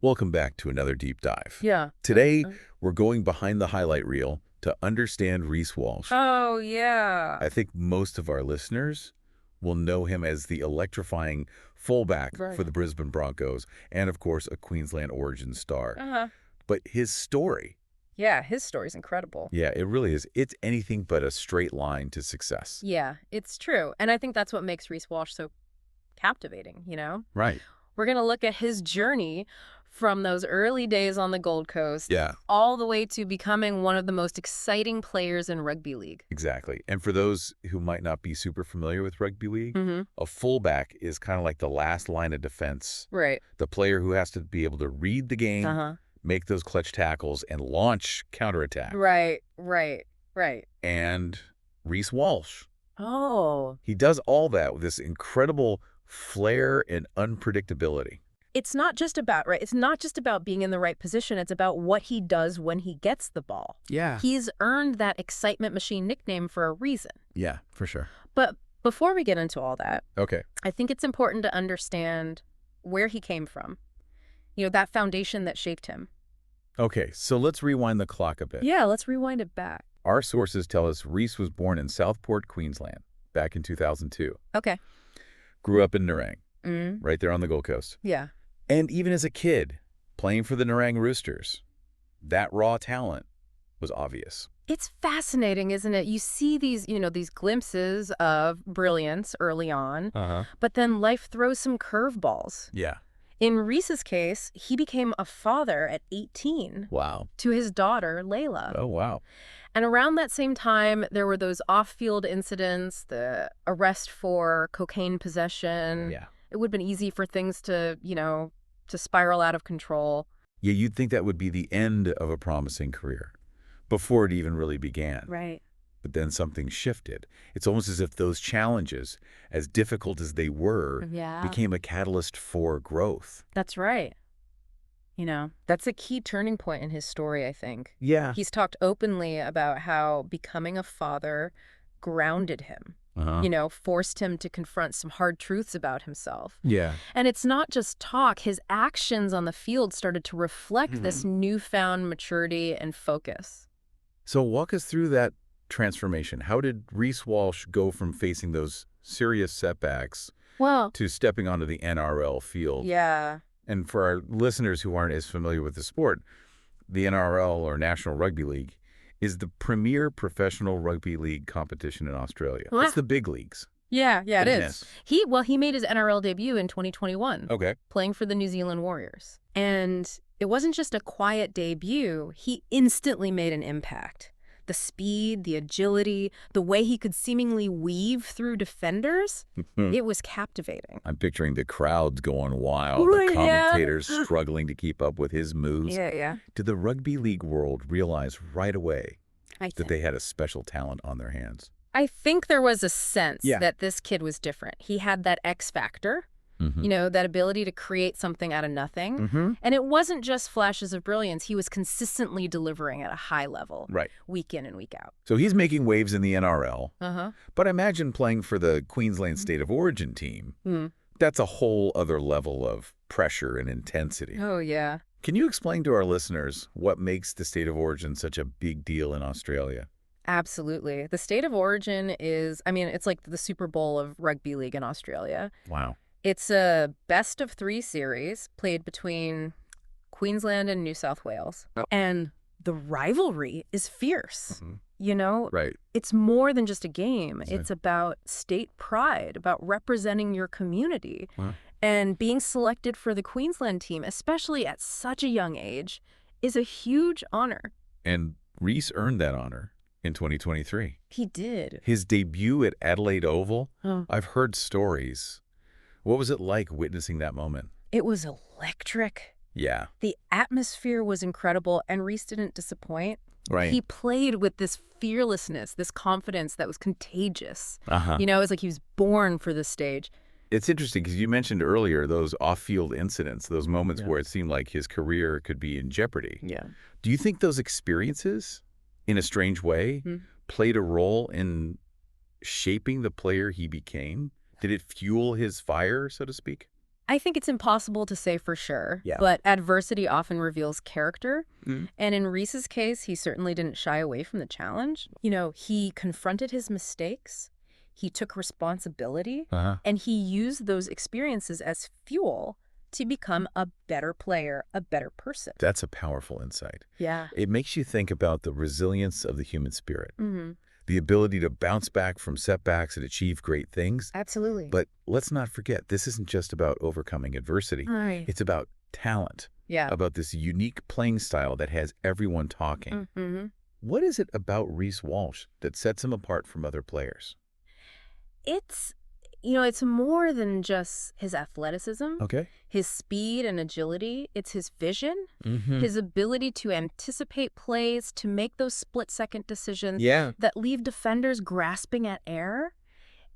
Welcome back to another deep dive. Yeah. Today, we're going behind the highlight reel to understand Reece Walsh. Oh, yeah. I think most of our listeners will know him as the electrifying fullback for the Brisbane Broncos and, of course, a Queensland origin star. But his story... Yeah, his story's incredible. Yeah, it really is. It's anything but a straight line to success. Yeah, it's true. And I think that's what makes Reece Walsh so captivating, you know? Right. We're going to look at his journey from those early days on the Gold Coast all the way to becoming one of the most exciting players in rugby league. Exactly. And for those who might not be super familiar with rugby league, a fullback is kind of like the last line of defense. Right. The player who has to be able to read the game, make those clutch tackles, and launch counterattack. Right. And Reece Walsh. Oh. He does all that with this incredible flair and unpredictability. It's not just about, it's not just about being in the right position. It's about what he does when he gets the ball. Yeah. He's earned that excitement machine nickname for a reason. Yeah, for sure. But before we get into all that, okay, I think it's important to understand where he came from. You know, that foundation that shaped him. Okay, so let's rewind the clock a bit. Yeah, let's rewind it back. Our sources tell us Reece was born in Southport, Queensland, back in 2002. Okay. Grew up in Nerang, right there on the Gold Coast. Yeah. And even as a kid, playing for the Nerang Roosters, that raw talent was obvious. It's fascinating, isn't it? You see these, these glimpses of brilliance early on, but then life throws some curveballs. Yeah. In Reece's case, he became a father at 18. Wow. To his daughter, Layla. Oh, wow. And around that same time, there were those off-field incidents, the arrest for cocaine possession. Yeah. It would have been easy for things to, to spiral out of control. Yeah, you'd think that would be the end of a promising career before it even really began. Right. But then something shifted. It's almost as if those challenges, as difficult as they were, became a catalyst for growth. That's right. That's a key turning point in his story, I think. Yeah. He's talked openly about how becoming a father grounded him. Forced him to confront some hard truths about himself. Yeah. And it's not just talk. His actions on the field started to reflect this newfound maturity and focus. So walk us through that transformation. How did Reece Walsh go from facing those serious setbacks to stepping onto the NRL field? Yeah. And for our listeners who aren't as familiar with the sport, the NRL, or National Rugby League, is the premier professional rugby league competition in Australia. It's the big leagues. Yeah, it is. He made his NRL debut in 2021. Okay. Playing for the New Zealand Warriors. And it wasn't just a quiet debut. He instantly made an impact. The speed, the agility, the way he could seemingly weave through defenders, it was captivating. I'm picturing the crowds going wild, the commentators struggling to keep up with his moves. Yeah. Did the rugby league world realize right away that they had a special talent on their hands? I think there was a sense that this kid was different. He had that X factor. That ability to create something out of nothing. And it wasn't just flashes of brilliance. He was consistently delivering at a high level, week in and week out. So he's making waves in the NRL. But imagine playing for the Queensland State of Origin team. That's a whole other level of pressure and intensity. Oh, yeah. Can you explain to our listeners what makes the State of Origin such a big deal in Australia? Absolutely. The State of Origin is, it's like the Super Bowl of rugby league in Australia. Wow. It's a best-of-3 series played between Queensland and New South Wales. And the rivalry is fierce, Right. It's more than just a game. It's about state pride, about representing your community. And being selected for the Queensland team, especially at such a young age, is a huge honor. And Reece earned that honor in 2023. He did. His debut at Adelaide Oval, I've heard stories. What was it like witnessing that moment? It was electric. Yeah. The atmosphere was incredible, and Reece didn't disappoint. Right. He played with this fearlessness, this confidence that was contagious. It was like he was born for this stage. It's interesting because you mentioned earlier those off-field incidents, those moments where it seemed like his career could be in jeopardy. Yeah. Do you think those experiences, in a strange way, played a role in shaping the player he became? Did it fuel his fire, so to speak? I think it's impossible to say for sure, Yeah. but adversity often reveals character. And in Reece's case, he certainly didn't shy away from the challenge. You know, he confronted his mistakes, he took responsibility, and he used those experiences as fuel to become a better player, a better person. That's a powerful insight. Yeah. It makes you think about the resilience of the human spirit, the ability to bounce back from setbacks and achieve great things. Absolutely. But let's not forget, this isn't just about overcoming adversity. Right. It's about talent, about this unique playing style that has everyone talking. What is it about Reece Walsh that sets him apart from other players? It's more than just his athleticism, his speed and agility. It's his vision, his ability to anticipate plays, to make those split-second decisions that leave defenders grasping at air.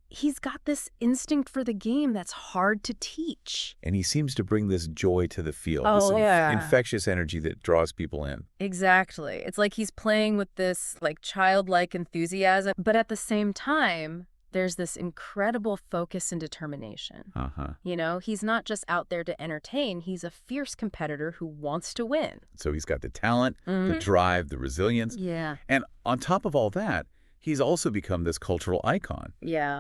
He's got this instinct for the game that's hard to teach. And he seems to bring this joy to the field, this infectious energy that draws people in. Exactly. It's like he's playing with this childlike enthusiasm, but at the same time, there's this incredible focus and determination. You know, he's not just out there to entertain. He's a fierce competitor who wants to win. So he's got the talent, the drive, the resilience. And on top of all that, he's also become this cultural icon.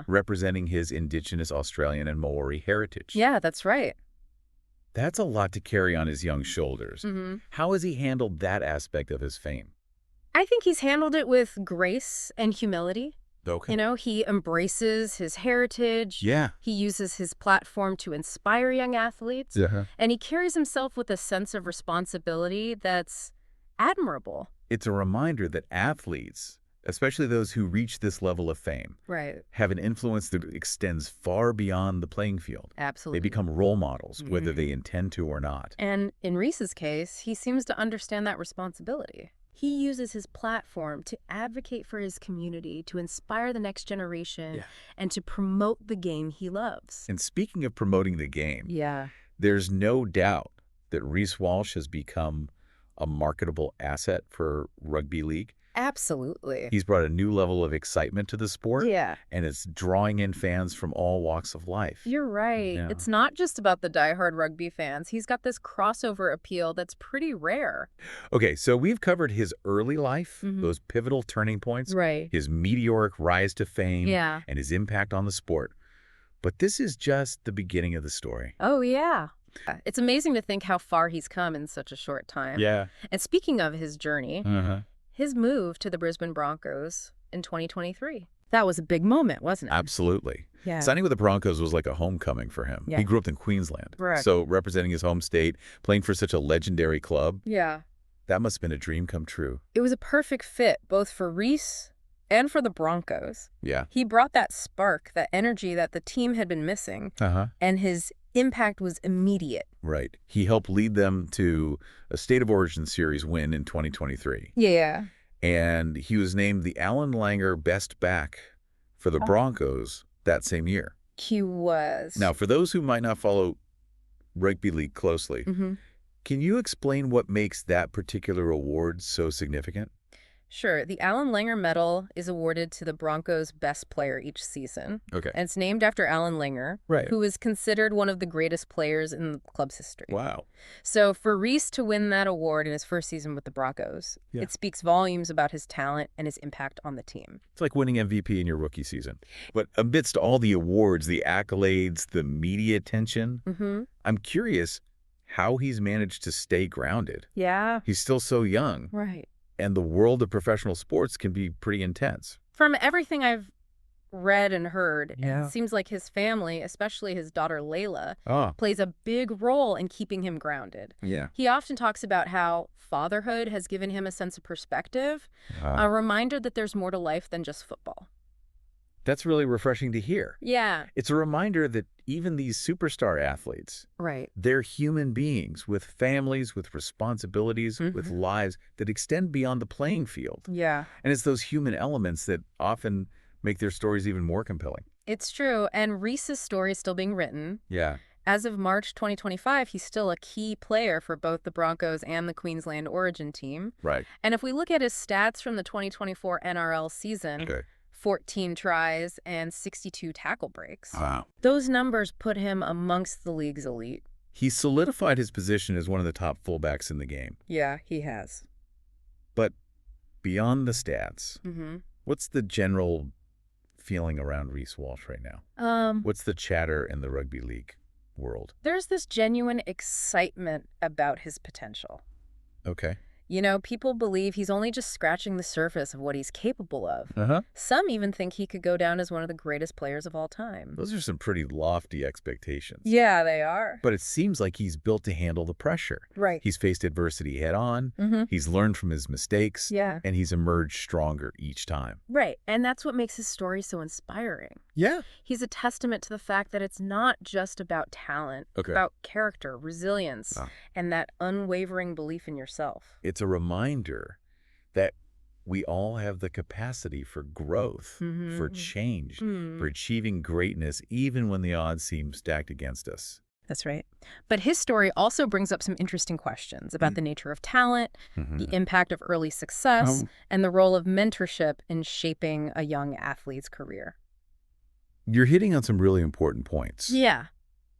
Representing his Indigenous Australian and Maori heritage. Yeah, that's right. That's a lot to carry on his young shoulders. How has he handled that aspect of his fame? I think he's handled it with grace and humility. You know, he embraces his heritage. He uses his platform to inspire young athletes. And he carries himself with a sense of responsibility that's admirable. It's a reminder that athletes, especially those who reach this level of fame, have an influence that extends far beyond the playing field. Absolutely. They become role models, whether they intend to or not. And in Reece's case, he seems to understand that responsibility. He uses his platform to advocate for his community, to inspire the next generation, and to promote the game he loves. And speaking of promoting the game, there's no doubt that Reece Walsh has become a marketable asset for rugby league. Absolutely. He's brought a new level of excitement to the sport. And it's drawing in fans from all walks of life. You're right. It's not just about the diehard rugby fans. He's got this crossover appeal that's pretty rare. Okay, so we've covered his early life, those pivotal turning points, his meteoric rise to fame, and his impact on the sport. But this is just the beginning of the story. Oh, yeah. It's amazing to think how far he's come in such a short time. And speaking of his journey, his move to the Brisbane Broncos in 2023. That was a big moment, wasn't it? Absolutely. Signing with the Broncos was like a homecoming for him. He grew up in Queensland. So representing his home state, playing for such a legendary club. That must have been a dream come true. It was a perfect fit, both for Reece and for the Broncos. He brought that spark, that energy that the team had been missing. And his impact was immediate. He helped lead them to a State of Origin Series win in 2023. And he was named the Alan Langer Best Back for the Broncos that same year. He was. Now, for those who might not follow rugby league closely, can you explain what makes that particular award so significant? Sure. The Alan Langer Medal is awarded to the Broncos' best player each season. And it's named after Alan Langer, who is considered one of the greatest players in the club's history. So for Reece to win that award in his first season with the Broncos, it speaks volumes about his talent and his impact on the team. It's like winning MVP in your rookie season. But amidst all the awards, the accolades, the media attention, I'm curious how he's managed to stay grounded. He's still so young. And the world of professional sports can be pretty intense. From everything I've read and heard, it seems like his family, especially his daughter Layla, plays a big role in keeping him grounded. He often talks about how fatherhood has given him a sense of perspective, a reminder that there's more to life than just football. That's really refreshing to hear. It's a reminder that even these superstar athletes, they're human beings with families, with responsibilities, with lives that extend beyond the playing field. And it's those human elements that often make their stories even more compelling. It's true. And Reece's story is still being written. As of March 2025, he's still a key player for both the Broncos and the Queensland Origin team. And if we look at his stats from the 2024 NRL season, 14 tries, and 62 tackle breaks. Wow. Those numbers put him amongst the league's elite. He solidified his position as one of the top fullbacks in the game. Yeah, he has. But beyond the stats, what's the general feeling around Reece Walsh right now? What's the chatter in the rugby league world? There's this genuine excitement about his potential. Okay. You know, people believe he's only just scratching the surface of what he's capable of. Some even think he could go down as one of the greatest players of all time. Those are some pretty lofty expectations. Yeah, they are. But it seems like he's built to handle the pressure. Right. He's faced adversity head on. He's learned from his mistakes. Yeah. And he's emerged stronger each time. Right. And that's what makes his story so inspiring. Yeah. He's a testament to the fact that it's not just about talent, about character, resilience, and that unwavering belief in yourself. It's a reminder that we all have the capacity for growth, for change, for achieving greatness, even when the odds seem stacked against us. That's right. But his story also brings up some interesting questions about the nature of talent, the impact of early success, and the role of mentorship in shaping a young athlete's career. You're hitting on some really important points. Yeah.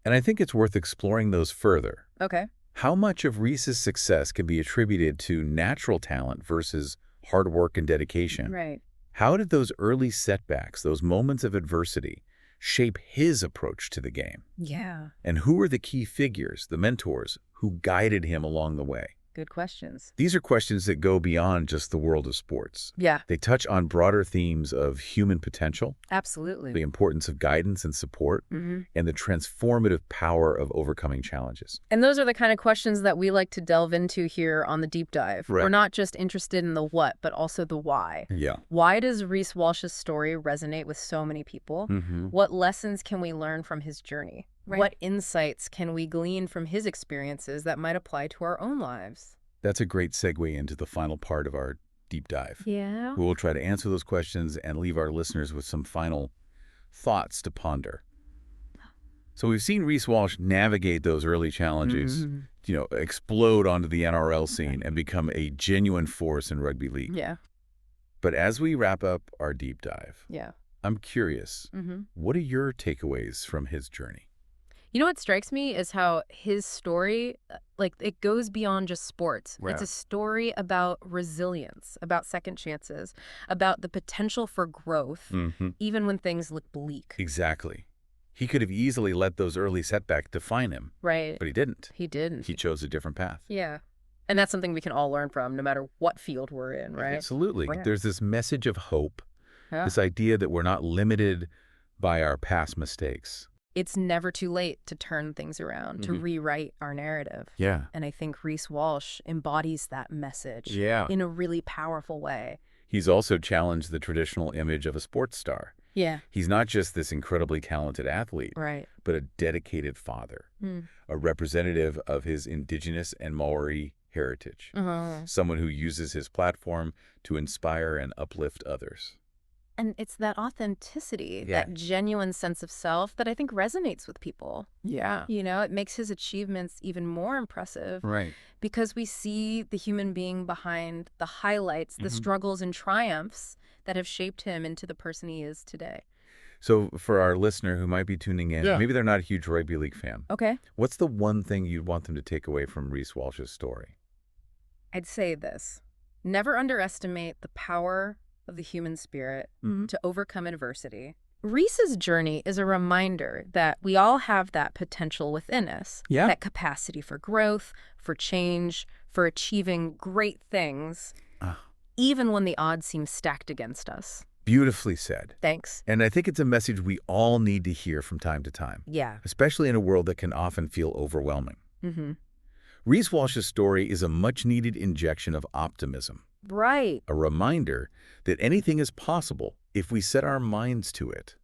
And I think it's worth exploring those further. Okay. How much of Reece's success can be attributed to natural talent versus hard work and dedication? Right. How did those early setbacks, those moments of adversity, shape his approach to the game? Yeah. And who are the key figures, the mentors, who guided him along the way? Good questions. These are questions that go beyond just the world of sports. Yeah. They touch on broader themes of human potential. Absolutely. The importance of guidance and support, and the transformative power of overcoming challenges. And those are the kind of questions that we like to delve into here on the Deep Dive. Right. We're not just interested in the what, but also the why. Yeah. Why does Reece Walsh's story resonate with so many people? What lessons can we learn from his journey? Right. What insights can we glean from his experiences that might apply to our own lives? That's a great segue into the final part of our deep dive. Yeah. We will try to answer those questions and leave our listeners with some final thoughts to ponder. So we've seen Reece Walsh navigate those early challenges, explode onto the NRL scene and become a genuine force in rugby league. Yeah. But as we wrap up our deep dive, I'm curious, what are your takeaways from his journey? You know what strikes me is how his story, it goes beyond just sports. Right. It's a story about resilience, about second chances, about the potential for growth, even when things look bleak. Exactly. He could have easily let those early setbacks define him. Right. But he didn't. He didn't. He chose a different path. Yeah. And that's something we can all learn from, no matter what field we're in, right? Absolutely. Right. There's this message of hope, this idea that we're not limited by our past mistakes. It's never too late to turn things around, to rewrite our narrative. Yeah. And I think Reece Walsh embodies that message in a really powerful way. He's also challenged the traditional image of a sports star. Yeah. He's not just this incredibly talented athlete, but a dedicated father, a representative of his Indigenous and Maori heritage, someone who uses his platform to inspire and uplift others. And it's that authenticity, that genuine sense of self that I think resonates with people. Yeah. It makes his achievements even more impressive. Right. Because we see the human being behind the highlights, the struggles and triumphs that have shaped him into the person he is today. So for our listener who might be tuning in, maybe they're not a huge rugby league fan. Okay. What's the one thing you'd want them to take away from Reece Walsh's story? I'd say this. Never underestimate the power of the human spirit to overcome adversity. Reece's journey is a reminder that we all have that potential within us, that capacity for growth, for change, for achieving great things, even when the odds seem stacked against us. Beautifully said. Thanks. And I think it's a message we all need to hear from time to time. Yeah. Especially in a world that can often feel overwhelming. Reece Walsh's story is a much-needed injection of optimism. Right. A reminder that anything is possible if we set our minds to it.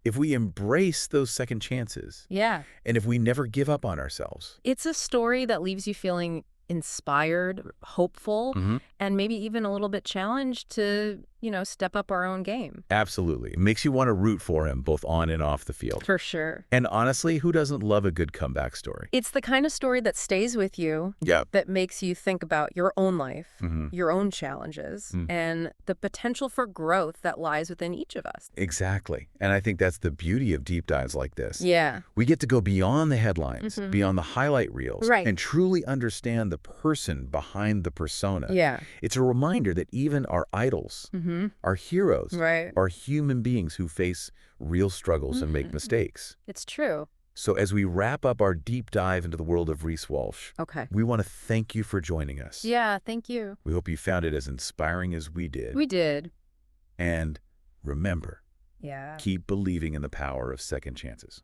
If we embrace those second chances. Yeah. And if we never give up on ourselves. It's a story that leaves you feeling inspired, hopeful, and maybe even a little bit challenged to, step up our own game. Absolutely. It makes you want to root for him both on and off the field. For sure. And honestly, who doesn't love a good comeback story? It's the kind of story that stays with you, that makes you think about your own life, your own challenges, and the potential for growth that lies within each of us. Exactly. And I think that's the beauty of deep dives like this. Yeah. We get to go beyond the headlines, beyond the highlight reels, and truly understand the person behind the persona. Yeah. It's a reminder that even our idols, our heroes, are human beings who face real struggles and make mistakes. It's true. So as we wrap up our deep dive into the world of Reece Walsh, we want to thank you for joining us. Yeah, thank you. We hope you found it as inspiring as we did. We did. And remember, keep believing in the power of second chances.